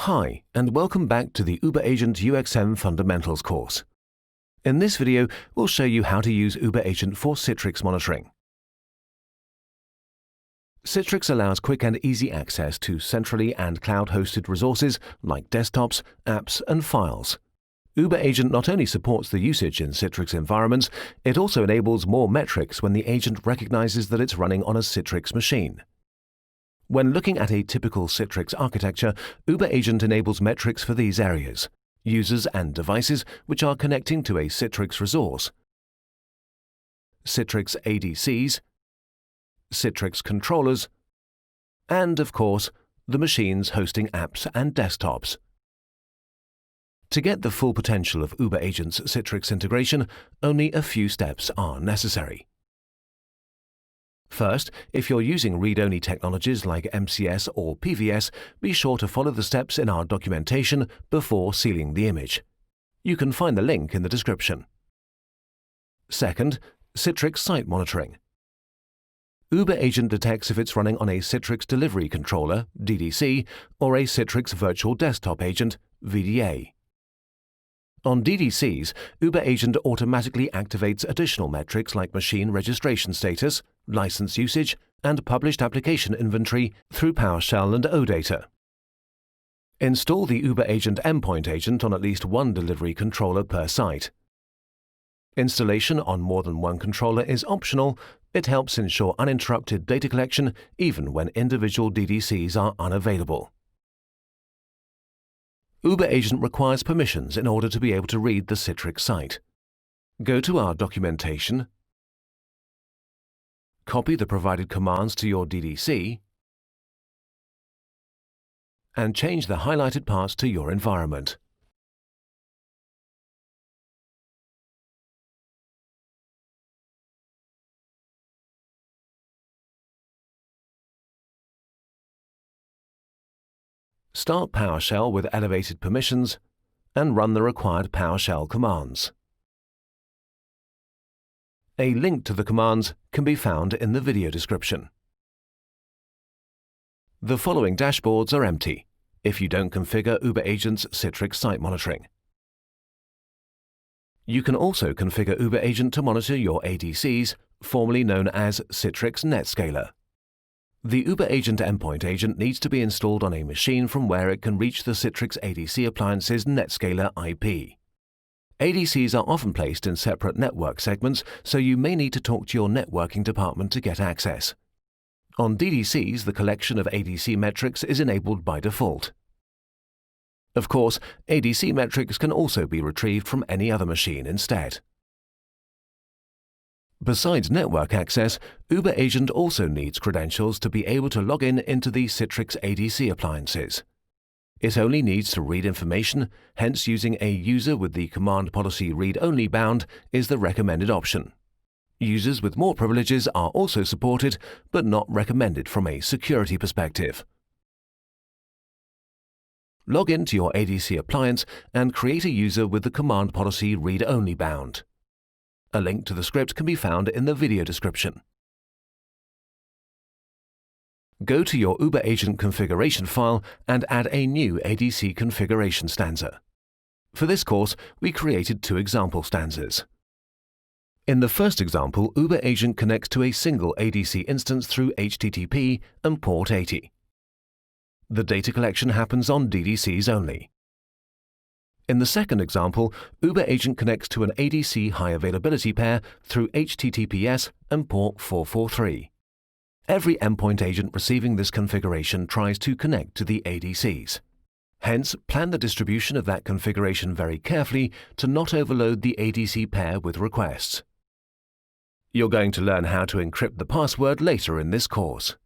Hi, and welcome back to the uberAgent UXM Fundamentals course. In this video, we'll show you how to use uberAgent for Citrix monitoring. Citrix allows quick and easy access to centrally and cloud-hosted resources like desktops, apps, and files. uberAgent not only supports the usage in Citrix environments, it also enables more metrics when the agent recognizes that it's running on a Citrix machine. When looking at a typical Citrix architecture, uberAgent enables metrics for these areas: users and devices which are connecting to a Citrix resource, Citrix ADCs, Citrix controllers, and, of course, the machines hosting apps and desktops. To get the full potential of uberAgent's Citrix integration, only a few steps are necessary. First, if you're using read-only technologies like MCS or PVS, be sure to follow the steps in our documentation before sealing the image. You can find the link in the description. Second, Citrix site monitoring. uberAgent detects if it's running on a Citrix Delivery Controller, DDC, or a Citrix Virtual Desktop Agent, VDA. On DDCs, uberAgent automatically activates additional metrics like machine registration status, license usage, and published application inventory through PowerShell and OData. Install the uberAgent endpoint agent on at least one delivery controller per site. Installation on more than one controller is optional. It helps ensure uninterrupted data collection even when individual DDCs are unavailable. uberAgent requires permissions in order to be able to read the Citrix site. Go to our documentation, copy the provided commands to your DDC, and change the highlighted parts to your environment. Start PowerShell with elevated permissions and run the required PowerShell commands. A link to the commands can be found in the video description. The following dashboards are empty if you don't configure uberAgent's Citrix site monitoring. You can also configure uberAgent to monitor your ADCs, formerly known as Citrix NetScaler. The uberAgent endpoint agent needs to be installed on a machine from where it can reach the Citrix ADC appliance's NetScaler IP. ADCs are often placed in separate network segments, so you may need to talk to your networking department to get access. On DDCs, the collection of ADC metrics is enabled by default. Of course, ADC metrics can also be retrieved from any other machine instead. Besides network access, uberAgent also needs credentials to be able to log in into the Citrix ADC appliances. It only needs to read information, hence using a user with the command policy read-only bound is the recommended option. Users with more privileges are also supported, but not recommended from a security perspective. Log into your ADC appliance and create a user with the command policy read-only bound. A link to the script can be found in the video description. Go to your uberAgent configuration file and add a new ADC configuration stanza. For this course, we created two example stanzas. In the first example, uberAgent connects to a single ADC instance through HTTP and port 80. The data collection happens on DDCs only. In the second example, uberAgent connects to an ADC high availability pair through HTTPS and port 443. Every endpoint agent receiving this configuration tries to connect to the ADCs. Hence, plan the distribution of that configuration very carefully to not overload the ADC pair with requests. You're going to learn how to encrypt the password later in this course.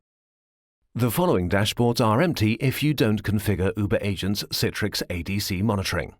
The following dashboards are empty if you don't configure uberAgent's Citrix ADC monitoring.